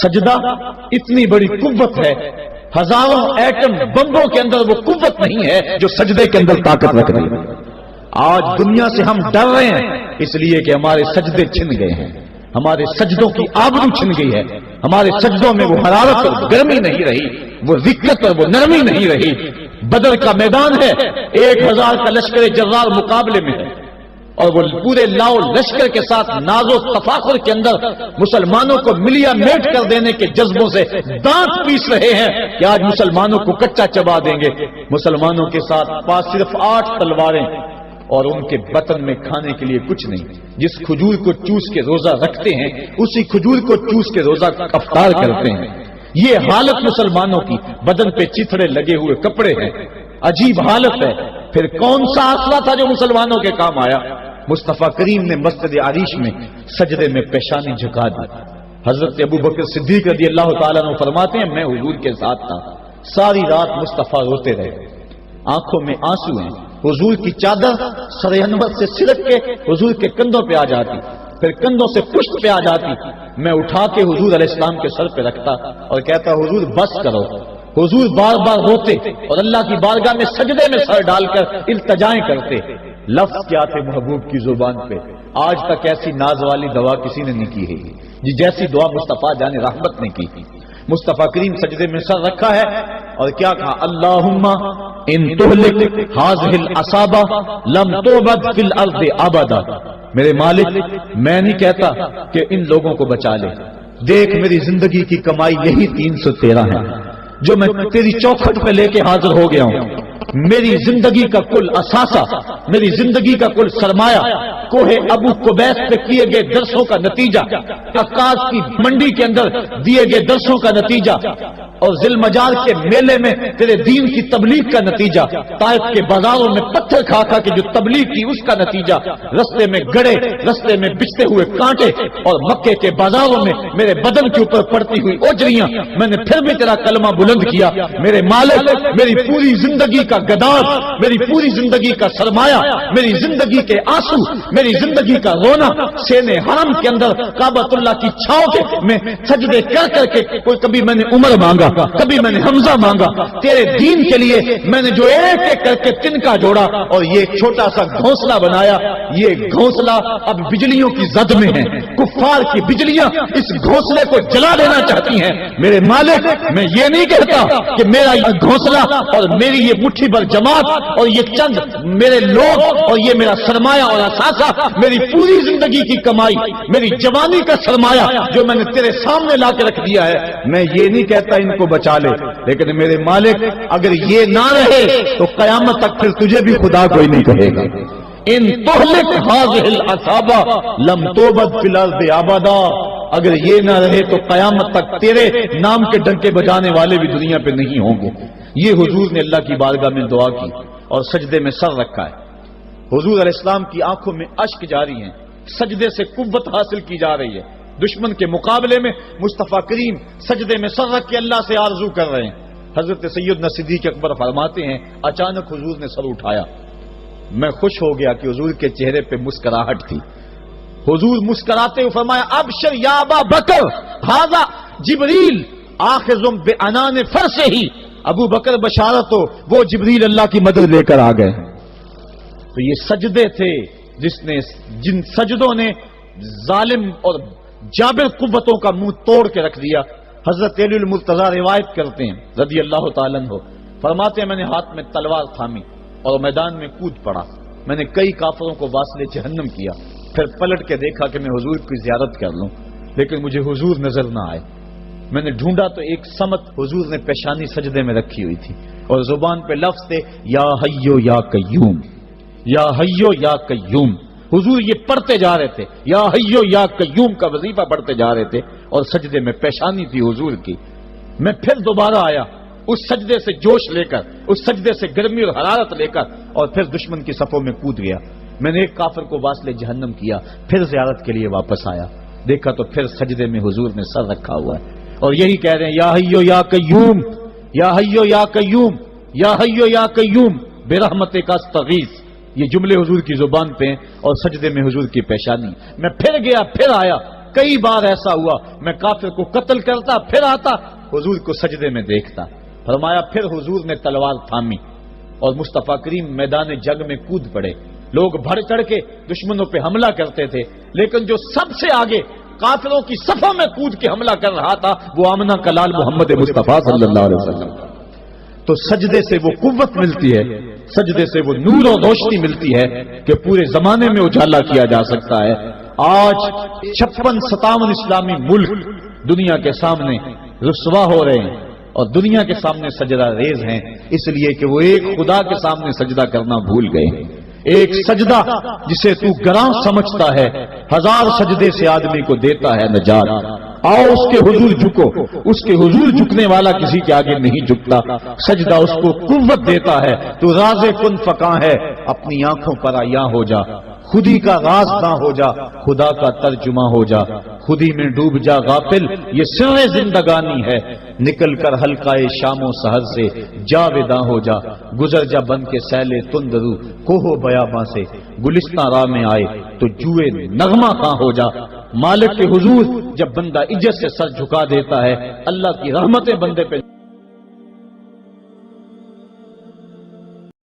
سجدہ اتنی بڑی قوت ہے، ہزاروں ایٹم بمبوں کے اندر وہ قوت نہیں ہے جو سجدے کے اندر طاقت رکھ رہی ہے۔ آج دنیا سے ہم ڈر رہے ہیں اس لیے کہ ہمارے سجدے چھن گئے ہیں، ہمارے سجدوں کی آبرو چھن گئی ہے، ہمارے سجدوں میں وہ حرارت اور گرمی نہیں رہی، وہ رقت اور وہ نرمی نہیں رہی۔ بدر کا میدان ہے، 1000 کا لشکر جرار مقابلے میں ہے، اور وہ پورے لاؤ لشکر کے ساتھ ناز و تفاخر کے اندر مسلمانوں کو ملیا میٹ کر دینے کے جذبوں سے دانت پیس رہے ہیں کہ آج مسلمانوں کو کچا چبا دیں گے۔ مسلمانوں کے ساتھ پاس صرف 8 تلواریں اور ان کے بطن میں کھانے کے لیے کچھ نہیں۔ جس کھجور کو چوس کے روزہ رکھتے ہیں اسی کھجور کو چوس کے روزہ افطار کرتے ہیں۔ یہ حالت مسلمانوں کی، بدن پہ چتھڑے لگے ہوئے کپڑے ہیں، عجیب حالت ہے۔ پھر کون سا آسرا تھا جو مسلمانوں کے کام آیا؟ مصطفیٰ کریم نے مسجد عریش میں سجدے میں پیشانی جھکا دی۔ حضرت ابو بکر صدیق رضی اللہ تعالیٰ عنہ فرماتے ہیں میں حضور کے ساتھ تھا، ساری رات مصطفیٰ روتے رہے، آنکھوں میں آنسو ہیں، حضور کی چادر سر انور سے سرک کے حضور کے کندھوں پہ آ جاتی، پھر کندھوں سے پشت پہ آ جاتی، میں اٹھا کے حضور علیہ السلام کے سر پہ رکھتا اور کہتا حضور بس کرو۔ حضور بار بار روتے اور اللہ کی بارگاہ میں سجدے میں سر ڈال کر التجائیں کرتے۔ لفظ کیا تھے محبوب کی زبان پہ؟ آج تک ایسی ناز والی دعا کسی نے نہیں کی ہے جیسی دعا مصطفیٰ جان رحمت نے کی۔ مصطفیٰ کریم سجدے میں سر رکھا ہے اور کیا کہا؟ اللہم ان تہلک ہذہ العصابہ لم تعبد فی الارض ابدا۔ میرے مالک میں نہیں کہتا کہ ان لوگوں کو بچا لے، دیکھ میری زندگی کی کمائی یہی 313 ہے جو میں تیری چوکھٹ پہ لے کے حاضر ہو گیا ہوں۔ میری زندگی کا کل اثاثہ، میری زندگی کا کل سرمایہ کوہ ابو قبیس پہ کیے گئے درسوں کا نتیجہ، عکاظ کی منڈی کے اندر دیے گئے درسوں کا نتیجہ، اور ذی المجال کے میلے میں تیرے دین کی تبلیغ کا نتیجہ، طائف کے بازاروں میں پتھر کھا کھا کے جو تبلیغ کی اس کا نتیجہ، رستے میں گڑے، رستے میں بچتے ہوئے کانٹے، اور مکے کے بازاروں میں میرے بدن کے اوپر پڑتی ہوئی اوجریاں، میں نے پھر بھی تیرا کلمہ بلند کیا۔ میرے مالک میری پوری زندگی کا گداز، میری پوری زندگی کا سرمایہ، میری زندگی کے آنسو، میری زندگی کا رونا سینے حرم کے اندر کعبۃ اللہ کی چھاؤں کے میں سجدے کر کر کے، کوئی کبھی میں نے عمر مانگا، کبھی میں نے حمزہ مانگا، تیرے دین کے لیے میں نے جو ایک ایک کر کے تنکا جوڑا اور یہ چھوٹا سا گھونسلہ بنایا۔ یہ گھونسلہ اب بجلیوں کی زد میں ہے، کفار کی بجلیاں اس گھونسلے کو جلا دینا چاہتی ہیں۔ میرے مالک میں یہ نہیں کہتا کہ میرا یہ گھونسلہ اور میری یہ مٹھی بھر جماعت اور یہ چند میرے لوگ اور یہ میرا سرمایہ اور اثاثہ، میری پوری زندگی کی کمائی، میری جوانی کا سرمایہ جو میں نے تیرے سامنے لا کے رکھ دیا ہے، میں یہ نہیں کہتا ان کو بچا لے، لیکن میرے مالک اگر یہ نہ رہے تو قیامت تک پھر تجھے بھی خدا کوئی نہیں کہے گا۔ ان تہلک ہذہ العصابہ لم تعبد فی الارض ابدا، اگر یہ نہ رہے تو قیامت تک تیرے نام کے ڈنکے بجانے والے بھی دنیا پہ نہیں ہوں گے۔ یہ حضور نے اللہ کی بارگاہ میں دعا کی اور سجدے میں سر رکھا ہے۔ حضور علیہ السلام کی آنکھوں میں اشک جاری ہیں، سجدے سے قوت حاصل کی جا رہی ہے۔ دشمن کے مقابلے میں مصطفیٰ کریم سجدے میں سر رکھ کے اللہ سے آرزو کر رہے ہیں۔ حضرت سیدنا صدیق اکبر فرماتے ہیں اچانک حضور نے سر اٹھایا، میں خوش ہو گیا کہ حضور کے چہرے پہ مسکراہٹ تھی۔ حضور مسکراتے ہوئے فرمایا ابشر یا ابا بکر ھذا جبریل آخذ بعنان فرسہ، ابو بکر بشارت ہو، وہ جبریل اللہ کی مدد لے کر آ گئے۔ تو یہ سجدے تھے جن سجدوں نے ظالم اور جابر قوتوں کا منہ توڑ کے رکھ دیا۔ حضرت علی المرتضیٰ روایت کرتے ہیں رضی اللہ تعالیٰ عنہ، فرماتے ہیں میں نے ہاتھ میں تلوار تھامی اور میدان میں کود پڑا، میں نے کئی کافروں کو واصل جہنم کیا، پھر پلٹ کے دیکھا کہ میں حضور کی زیارت کر لوں، لیکن مجھے حضور نظر نہ آئے۔ میں نے ڈھونڈا تو ایک سمت حضور نے پیشانی سجدے میں رکھی ہوئی تھی اور زبان پہ لفظ تھے یا حیو یا قیوم، یا حیو یا قیوم۔ حضور یہ پڑھتے جا رہے تھے، یا حیو یا قیوم کا وظیفہ پڑھتے جا رہے تھے اور سجدے میں پیشانی تھی حضور کی۔ میں پھر دوبارہ آیا اس سجدے سے جوش لے کر، اس سجدے سے گرمی اور حرارت لے کر، اور پھر دشمن کی صفوں میں کود گیا۔ میں نے ایک کافر کو واصل جہنم کیا، پھر زیارت کے لیے واپس آیا، دیکھا تو پھر سجدے میں حضور نے سر رکھا ہوا ہے اور یہی کہہ رہے ہیں یا حیو یا قیوم، یا حیو یا قیوم، یا حیو یا قیوم برحمتک استغیث۔ یہ جملے حضور کی زبان پہ ہیں اور سجدے میں حضور کی پیشانی۔ میں پھر گیا، پھر آیا، کئی بار ایسا ہوا میں کافر کو قتل کرتا پھر آتا حضور کو سجدے میں دیکھتا. فرمایا پھر حضور نے تلوار تھامی اور مصطفیٰ کریم میدان جنگ میں کود پڑے. لوگ بڑھ چڑھ کے دشمنوں پہ حملہ کرتے تھے، لیکن جو سب سے آگے کافروں کی صفوں میں کود کے حملہ کر رہا تھا وہ آمنہ کا لال محمد مصطفیٰ صلی اللہ علیہ وسلم. تو سجدے سے وہ قوت ملتی ہے، سجدے سے وہ نور و روشنی ملتی ہے کہ پورے زمانے میں اجالا کیا جا سکتا ہے. آج 56-57 اسلامی ملک دنیا کے سامنے رسوا ہو رہے ہیں اور دنیا کے سامنے سجدہ ریز ہیں، اس لیے کہ وہ ایک خدا کے سامنے سجدہ کرنا بھول گئے. ایک سجدہ جسے تو گراں سمجھتا ہے 1000 سجدے سے آدمی کو دیتا ہے نجات. آؤ اس کے حضور جھکو، اس کے حضور جھکنے والا کسی کے آگے نہیں جھکتا. سجدہ اس کو قوت دیتا ہے. تو راز کن فکاں ہے، اپنی آنکھوں پر عیاں ہو جا، خودی کا راز نہ ہو جا، خدا کا ترجمہ ہو جا. خودی میں ڈوب جا غافل، یہ سر زندگانی ہے. نکل کر حلقائے شام و سحر سے جاویداں ہو جا. گزر جا بن کے سیلے تندرو کوہ بیاباں سے. گلستان راہ میں آئے تو جوئے نغمہ خاں ہو جا. مالک کے حضور جب بندہ عزت سے سر جھکا دیتا ہے، اللہ کی رحمتیں بندے پہ